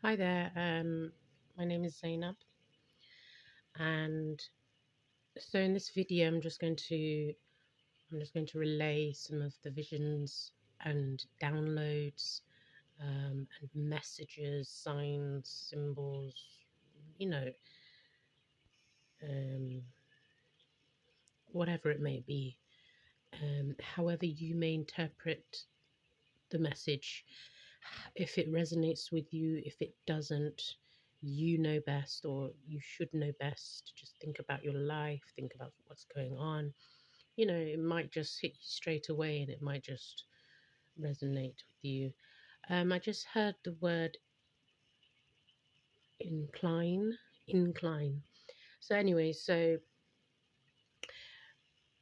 Hi there. My name is Zainab, and so in this video, I'm just going to relay some of the visions and downloads, and messages, signs, symbols, you know, um, whatever it may be. However you may interpret the message, if it resonates with you, if it doesn't, you know best, or you should know best. Just think about your life, think about what's going on. It might just hit you straight away and it might just resonate with you. I just heard the word incline. So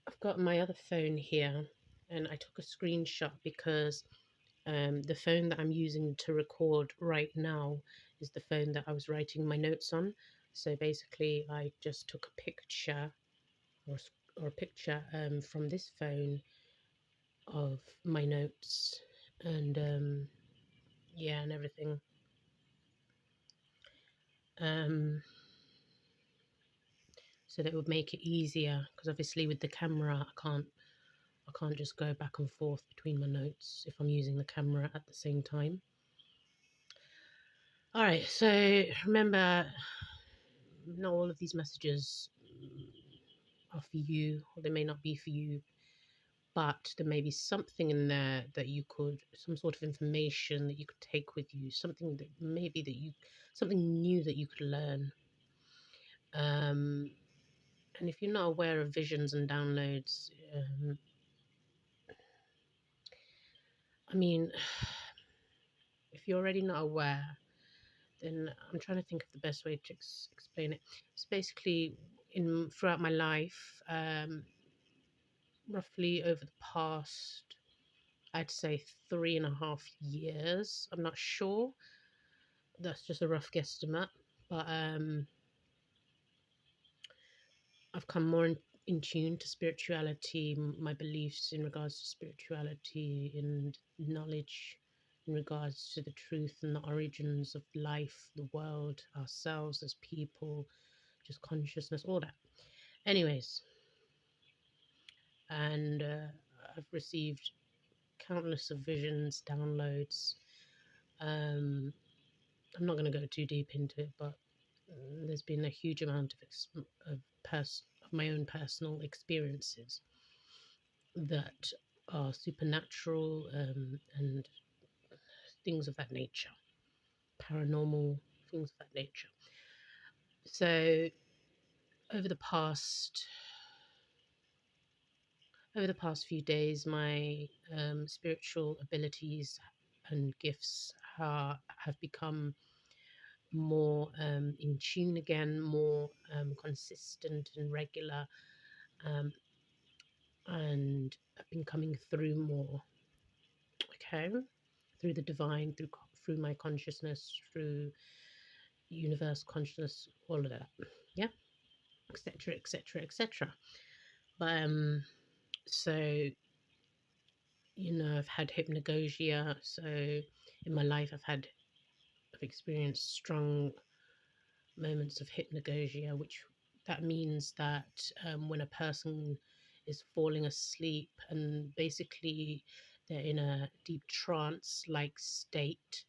I've got my other phone here and I took a screenshot because the phone that I'm using to record right now is the phone that I was writing my notes on. So basically, I just took a picture or a picture from this phone of my notes and yeah, and everything. Um, so that it would make it easier because obviously with the camera, I can't just go back and forth between my notes if I'm using the camera at the same time. All right, so remember, not all of these messages are for you, or they may not be for you, but there may be something in there that some sort of information that you could take with you, something new that you could learn. And if you're not aware of visions and downloads, I mean, if you're already not aware, then I'm trying to think of the best way to explain it. It's basically throughout my life, roughly over the past, I'd say 3.5 years. I'm not sure. That's just a rough guesstimate, but I've come more in tune to spirituality, my beliefs in regards to spirituality and knowledge in regards to the truth and the origins of life, the world, ourselves as people, just consciousness, all that. Anyways, and I've received countless of visions, downloads. I'm not going to go too deep into it, but there's been a huge amount of my own personal experiences that are supernatural, and things of that nature, paranormal things of that nature. So over the past few days, my spiritual abilities and gifts have become more in tune again, more consistent and regular, um, and I've been coming through more. Okay, through the divine, through my consciousness, through universe consciousness, all of that. Yeah, etc., etc., etc. But so I've had hypnagogia. So in my life, I've experienced strong moments of hypnagogia, which that means that when a person is falling asleep and basically they're in a deep trance like state,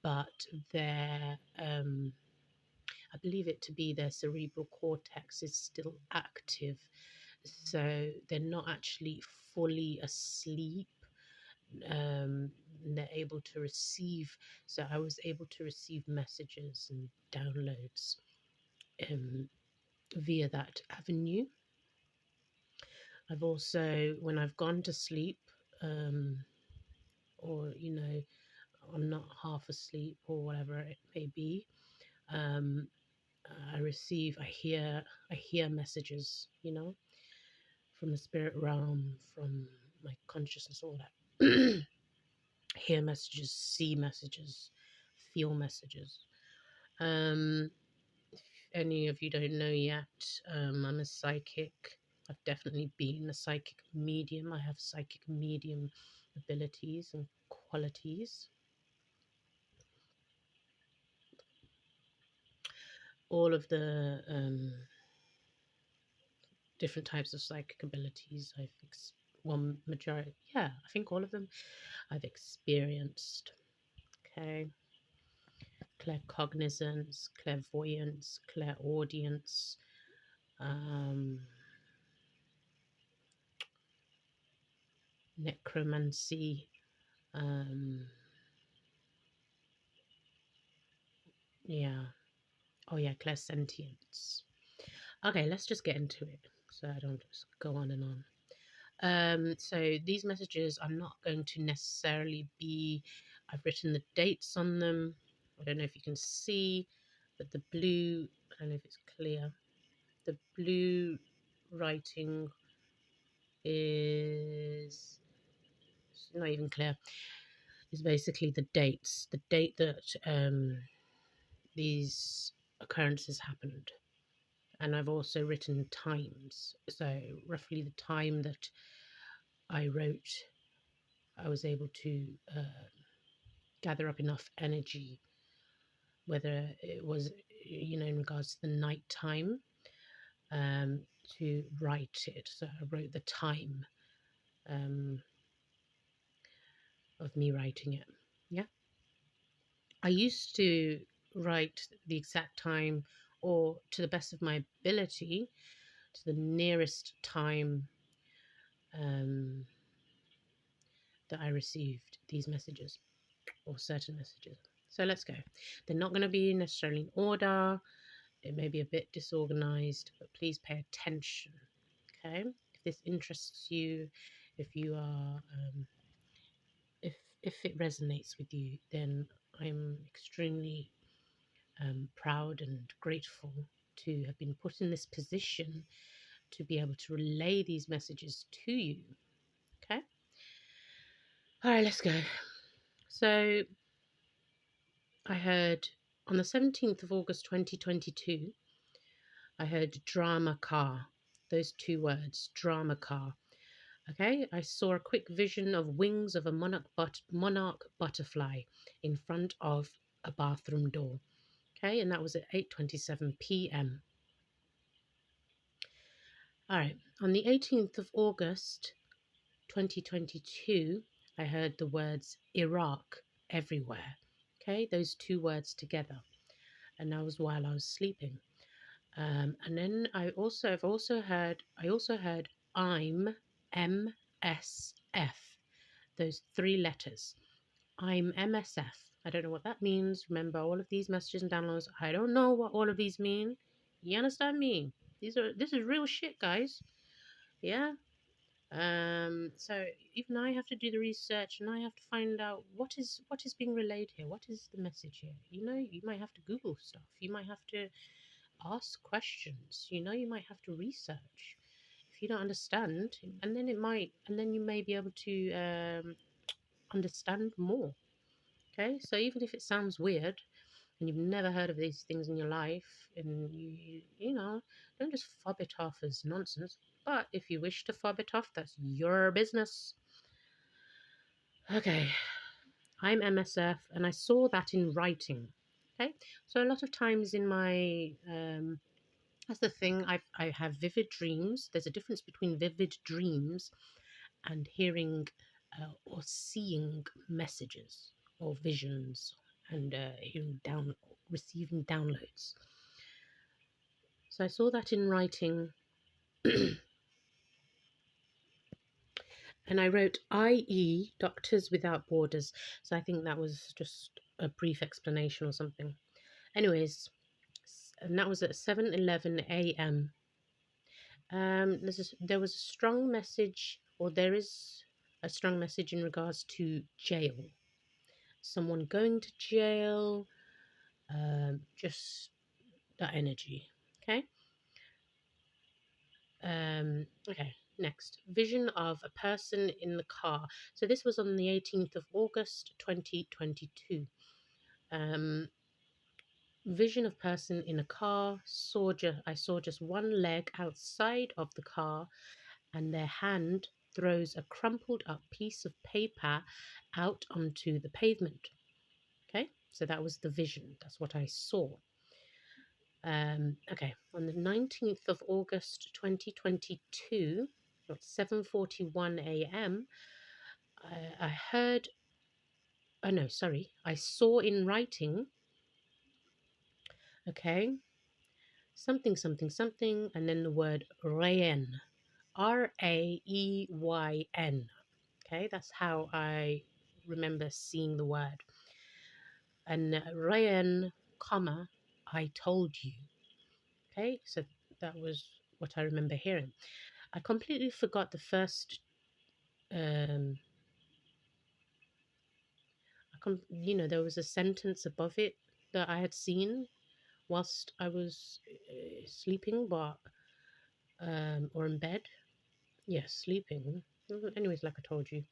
but I believe it to be their cerebral cortex is still active. So they're not actually fully asleep. They're able to receive. So I was able to receive messages and downloads um, via that avenue. I've also, when I've gone to sleep, um, or I'm not half asleep or whatever it may be, um, I hear messages, from the spirit realm, from my consciousness, all that. Hear messages, see messages, feel messages. If any of you don't know yet, I'm a psychic. I've definitely been a psychic medium. I have psychic medium abilities and qualities. all of the different types of psychic abilities one majority, yeah, I think all of them I've experienced. Okay. Claircognizance, clairvoyance, clairaudience, um, necromancy, um, yeah. Oh yeah, clairsentience. Okay, let's just get into it so I don't just go on and on. So these messages are not going to necessarily be, I've written the dates on them. I don't know if you can see, but the blue, I don't know if it's clear. The blue writing is it's not even clear. Is basically the dates, the date that these occurrences happened. And I've also written times. So roughly the time that I wrote, I was able to gather up enough energy, whether it was, in regards to the night time, um, to write it. So I wrote the time um, of me writing it. Yeah. I used to write the exact time, or to the best of my ability, to the nearest time um, that I received these messages or certain messages. So let's go. They're not going to be necessarily in order. It may be a bit disorganized, but please pay attention. Okay. If this interests you, if you are, if it resonates with you, then I'm extremely proud and grateful to have been put in this position to be able to relay these messages to you. Okay. All right, let's go. So I heard on the 17th of August 2022, I heard drama car. Those two words, drama car. Okay, I saw a quick vision of wings of a monarch butterfly in front of a bathroom door. Okay, and that was at 8:27 p.m. All right, on the 18th of August 2022, I heard the words Iraq everywhere. Okay, those two words together, and that was while I was sleeping. And then I also heard I'm MSF. Those three letters. I'm MSF. I don't know what that means. Remember, all of these messages and downloads, I don't know what all of these mean. You understand me? This is real shit, guys. Yeah. So even I have to do the research and I have to find out what is being relayed here. What is the message here? You might have to Google stuff. You might have to ask questions. You might have to research if you don't understand, and then you may be able to understand more. Okay, so even if it sounds weird and you've never heard of these things in your life, and you don't just fob it off as nonsense. But if you wish to fob it off, that's your business. Okay, I'm MSF, and I saw that in writing. Okay, so a lot of times in my that's the thing. I have vivid dreams. There's a difference between vivid dreams and hearing or seeing messages or visions and receiving downloads. So I saw that in writing, and I wrote IE Doctors Without Borders. So I think that was just a brief explanation or something. Anyways, and that was at 7:11 a.m. There was a strong message, or there is a strong message in regards to jail. Someone going to jail, just that energy. Okay. Okay. Next, vision of a person in the car. So this was on the 18th of August, 2022. Um, Vision of person in a car. I saw just one leg outside of the car, and their hand throws a crumpled up piece of paper out onto the pavement. Okay, so that was the vision. That's what I saw. Okay, on the 19th of August 2022, at 7:41 a.m., I heard, oh no, sorry, I saw in writing, okay, something, something, something, and then the word Rayen, Raeyn. Okay, that's how I remember seeing the word. And Rayen, comma, I told you. Okay, so that was what I remember hearing. I completely forgot the first, um, there was a sentence above it that I had seen whilst I was sleeping, but, or in bed. Yes, sleeping. Anyways, like I told you,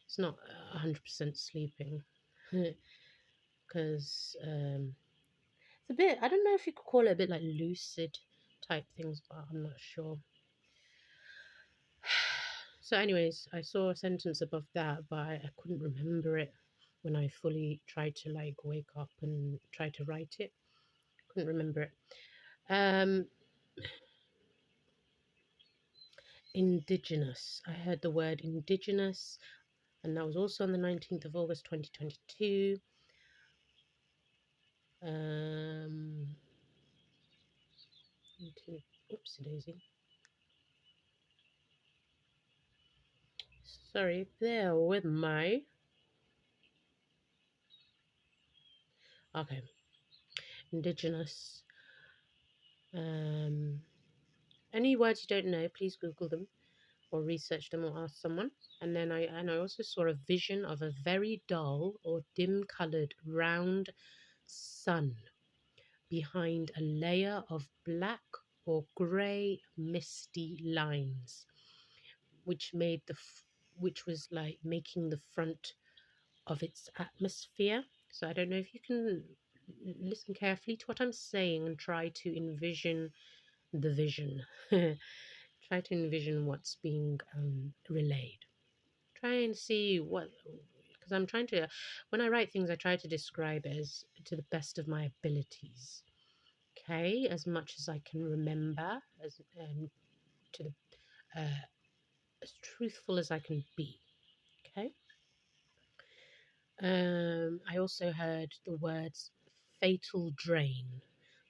it's not 100% sleeping. Because it's a bit, I don't know if you could call it a bit like lucid type things, but I'm not sure. So, anyways, I saw a sentence above that, but I couldn't remember it when I fully tried to like wake up and try to write it. Couldn't remember it. Um, Indigenous. I heard the word indigenous, and that was also on the 19th of August 2022. Um, Oopsie daisy. Sorry, bear with my. Okay, indigenous. Um, any words you don't know, please Google them or research them or ask someone. And I also saw a vision of a very dull or dim coloured round sun behind a layer of black or grey misty lines, which made which was like making the front of its atmosphere. So I don't know if you can listen carefully to what I'm saying and try to envision the vision. Try to envision what's being relayed. Try and see what, because I'm trying to, when I write things, I try to describe it as to the best of my abilities. Okay, as much as I can remember, as to the as truthful as I can be. Okay. I also heard the words fatal drain,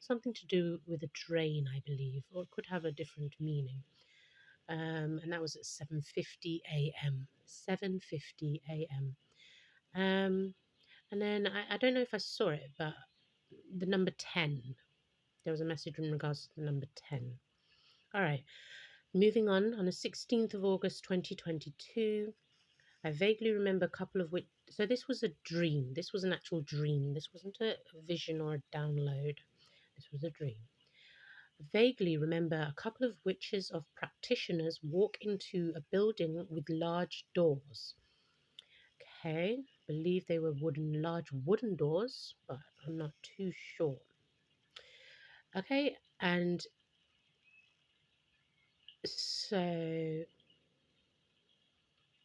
something to do with a drain, I believe, or it could have a different meaning. And that was at 7:50 a.m. 7:50 a.m. And then I don't know if I saw it, but the number 10. There was a message in regards to the number 10. All right, moving on the 16th of August 2022. I vaguely remember a couple of which. So this was a dream. This was an actual dream. This wasn't a vision or a download. This was a dream. I vaguely remember a couple of witches of practitioners walk into a building with large doors. Okay, believe they were large wooden doors, but I'm not too sure. Okay, and so,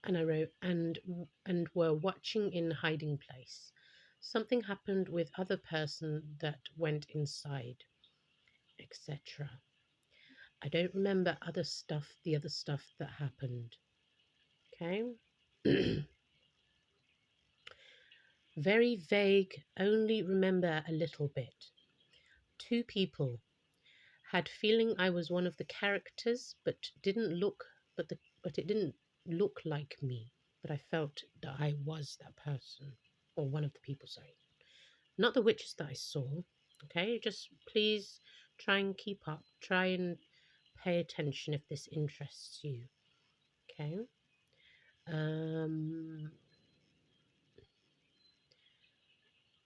and I wrote, and were watching in hiding place. Something happened with other person that went inside, etc. I don't remember the other stuff that happened. Okay. Very vague, only remember a little bit. Two people. Had feeling I was one of the characters, but it didn't look like me. But I felt that I was that person. Or one of the people, sorry. Not the witches that I saw. Okay, just please try and keep up. Try and pay attention if this interests you. Okay. Um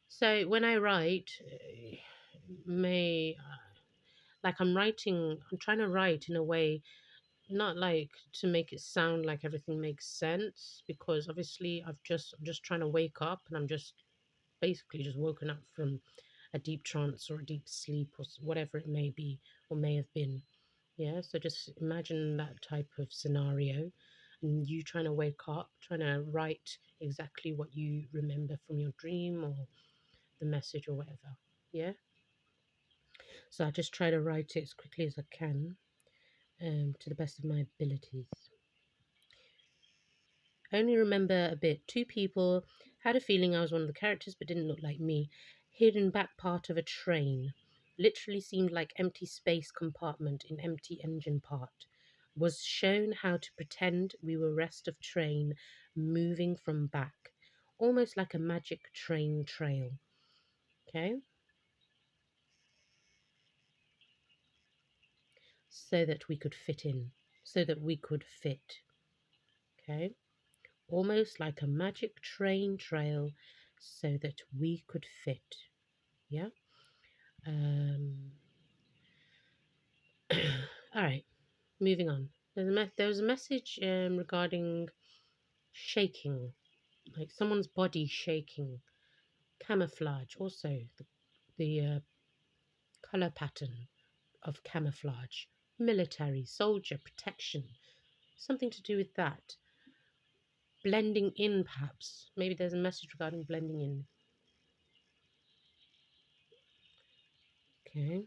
so when I write, may like I'm trying to write in a way, not like to make it sound like everything makes sense, because obviously I'm just trying to wake up, and I'm just basically just woken up from a deep trance or a deep sleep, or whatever it may be or may have been. Yeah, so just imagine that type of scenario, and you trying to wake up, trying to write exactly what you remember from your dream or the message or whatever. Yeah. So I just try to write it as quickly as I can, to the best of my abilities. I only remember a bit. Two people had a feeling I was one of the characters but didn't look like me. Hidden back part of a train. Literally seemed like empty space compartment in empty engine part. Was shown how to pretend we were rest of train moving from back. Almost like a magic train trail. Okay? So that we could fit in. So that we could fit. Okay? Almost like a magic train trail so that we could fit. Yeah? Um, all right, moving on. There was a message regarding shaking, like someone's body shaking, camouflage, also the color pattern of camouflage, military, soldier, protection, something to do with that. Blending in, perhaps. Maybe there's a message regarding blending in. Okay.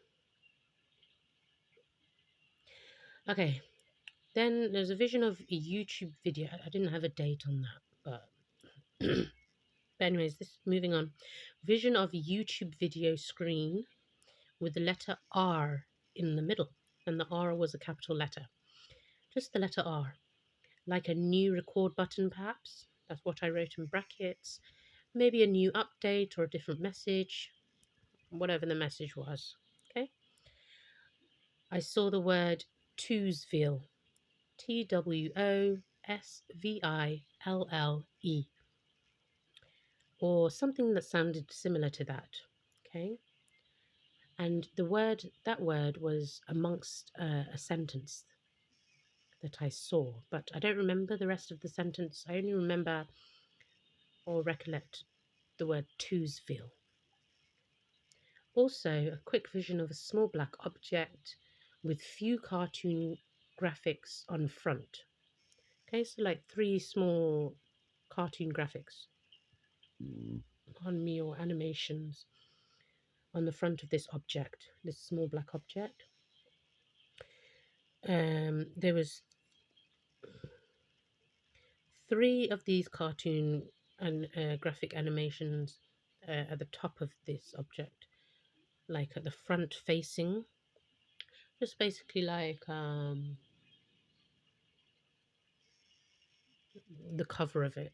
Okay. Then there's a vision of a YouTube video. I didn't have a date on that, but but anyways, this moving on. Vision of YouTube video screen with the letter R in the middle, and the R was a capital letter. Just the letter R, like a new record button, perhaps. That's what I wrote in brackets. Maybe a new update or a different message, whatever the message was. Okay. I saw the word Twosville, Twosville, or something that sounded similar to that. Okay. And that word was amongst a sentence that I saw, but I don't remember the rest of the sentence. I only remember or recollect the word Twosville. Also, a quick vision of a small black object with few cartoon graphics on front. Okay, so like 3 small cartoon graphics on me, or animations on the front of this object, this small black object. There was 3 of these cartoon and graphic animations at the top of this object, like at the front facing, just basically like the cover of it.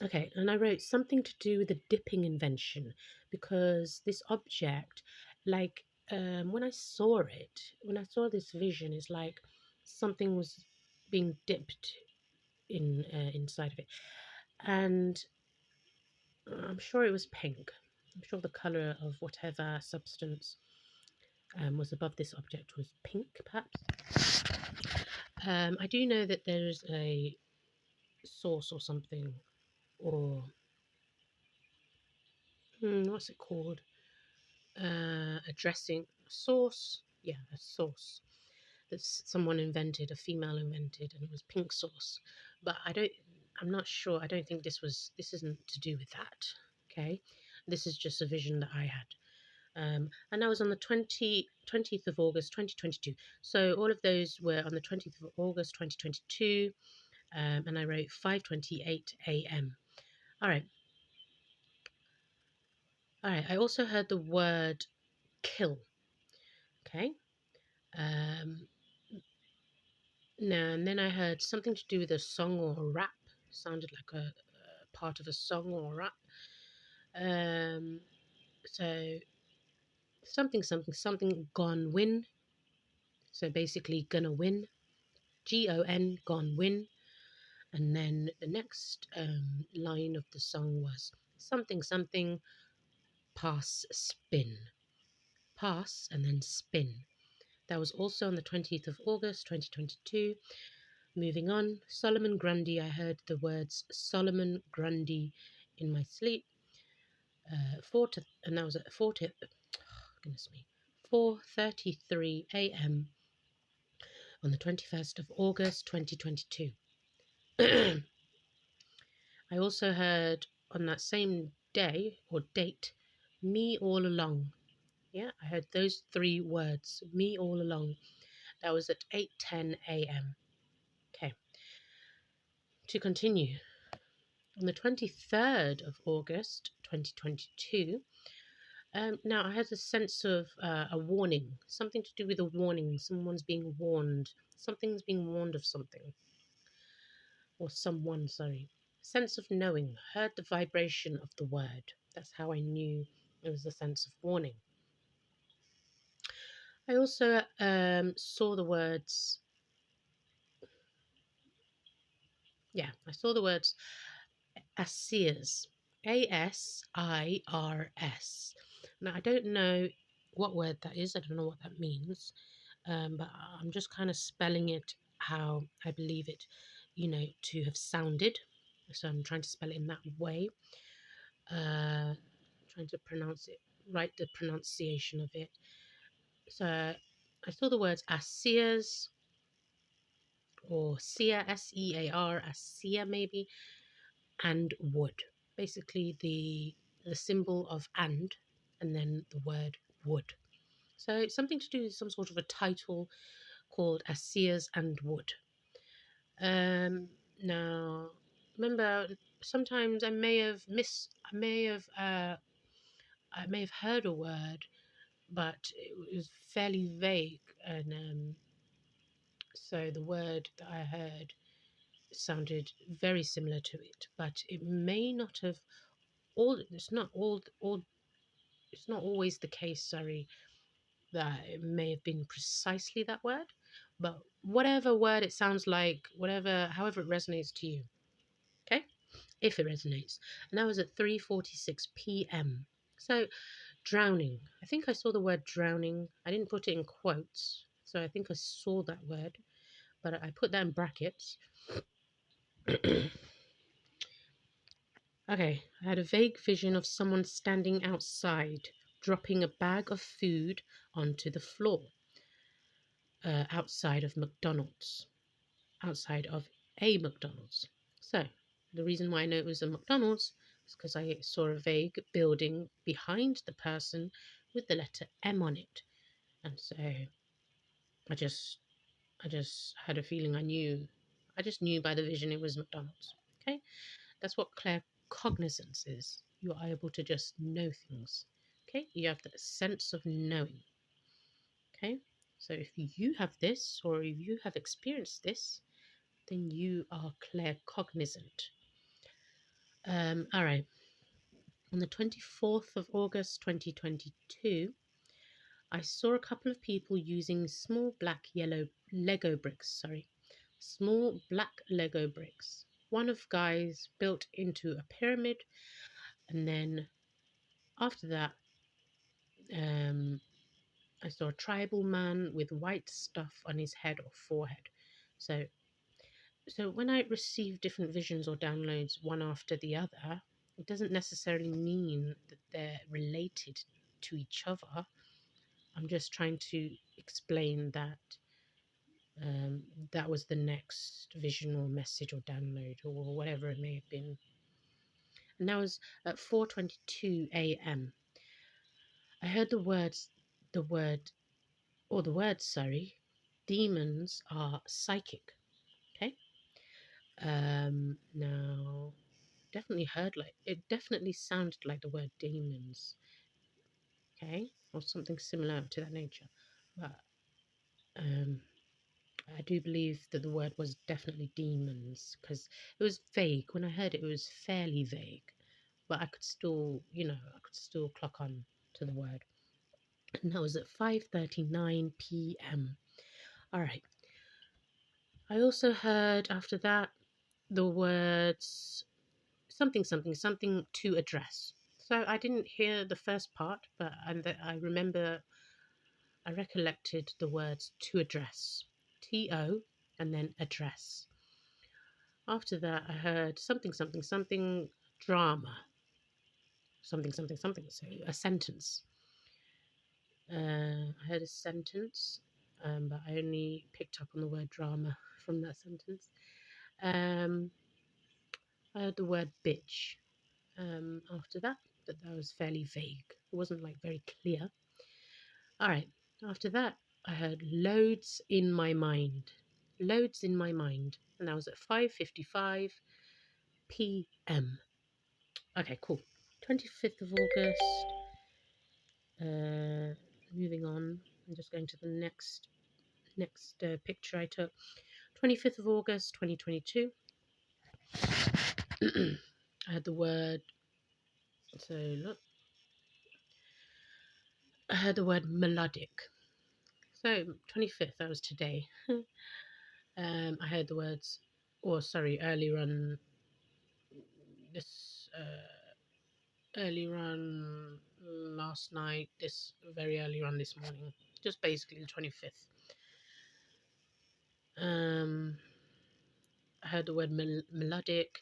Okay, and I wrote something to do with the dipping invention, because this object, like when I saw this vision, it's like something was being dipped inside of it, and I'm sure it was pink. I'm sure the color of whatever substance was above this object was pink, perhaps. I do know that there is a sauce or something, or what's it called? A dressing, a sauce. Yeah, a sauce that someone invented, a female invented, and it was pink sauce. But I'm not sure. I don't think this isn't to do with that. Okay, this is just a vision that I had. And that was on the 20th of August 2022. So all of those were on the 20th of August 2022, and I wrote 5:28 a.m. All right. I also heard the word kill. Okay. Um, Now and then I heard something to do with a song or a rap. Sounded like a part of a song or a rap. So something gone win. So basically gonna win. GON gone win. And then the next line of the song was something pass spin. Pass and then spin. That was also on the 20th of August 2022. Moving on, Solomon Grundy. I heard the words Solomon Grundy in my sleep. And that was at 4:33 a.m. on the 21st of August 2022. I also heard on that same day or date Me all along. Yeah, I heard those three words. Me all along. That was at 8:10 a.m. Okay, to continue. On the 23rd of August 2022, now I had a sense of a warning, something to do with a warning. Someone's being warned. Something's being warned of something. Or someone, sorry. Sense of knowing. Heard the vibration of the word. That's how I knew it was a sense of warning. I also saw the words, I saw the words Asirs. Asirs. Now, I don't know what word that is. I don't know what that means. But I'm just kind of spelling it how I believe it, to have sounded. So I'm trying to spell it in that way. Trying to pronounce it, write the pronunciation of it. So I saw the words Asirs or Sear, Sear, Asia maybe, and wood. Basically the symbol of and then the word wood. So it's something to do with some sort of a title called Asirs and Wood. Now, remember, sometimes I may have heard a word, but it was fairly vague, and so the word that I heard sounded very similar to it, but it may not have all. It's not always the case. Sorry, that it may have been precisely that word, but whatever word it sounds like, however it resonates to you. Okay, if it resonates. And that was at 3:46 p.m. So drowning. I think I saw the word drowning. I didn't put it in quotes, so I think I saw that word, but I put that in brackets. Okay, I had a vague vision of someone standing outside, dropping a bag of food onto the floor outside of McDonald's, outside of a McDonald's. So, the reason why I know it was a McDonald's is because I saw a vague building behind the person with the letter M on it. And so I just I just had a feeling I just knew by the vision it was McDonald's. Okay? That's what claircognizance is. You are able to just know things. Okay? You have that sense of knowing. Okay? So if you have this or if you have experienced this, then you are claircognizant. All right. On the 24th of August 2022, I saw a couple of people using small black yellow Lego bricks, small black Lego bricks. One of guys built into a pyramid, and then after that, um, I saw a tribal man with white stuff on his head or forehead. So, so when I receive different visions or downloads one after the other, it doesn't necessarily mean that they're related to each other. I'm just trying to explain that that was the next vision or message or download or whatever it may have been. And that was at 4:22 a.m. I heard the word, sorry, demons are psychic. Okay. Now, it definitely sounded like the word demons. Okay, or something similar to that nature. But um, I do believe that the word was definitely demons because it was vague. When I heard it, it was fairly vague, but I could still, clock on to the word. And that was at 5:39 p.m. All right. I also heard after that the words something, something, something to address. So I didn't hear the first part, but I remember I recollected the words to address, TO, and then address. After that, I heard something, something, something, drama, something, something, something. So a sentence. I heard a sentence, but I only picked up on the word drama from that sentence. I heard the word bitch after that. that was fairly vague. It wasn't like very clear. All right. After that, I heard loads in my mind. Loads in my mind. And that was at 5:55 p.m. Okay, cool. 25th of August. Moving on. I'm just going to the next picture I took. 25th of August, 2022. I had the word. So look. I heard the word melodic. So 25th, that was today. I heard the words, or sorry, earlier on this, earlier on last night, this very early on this morning, just basically the 25th. I heard the word melodic,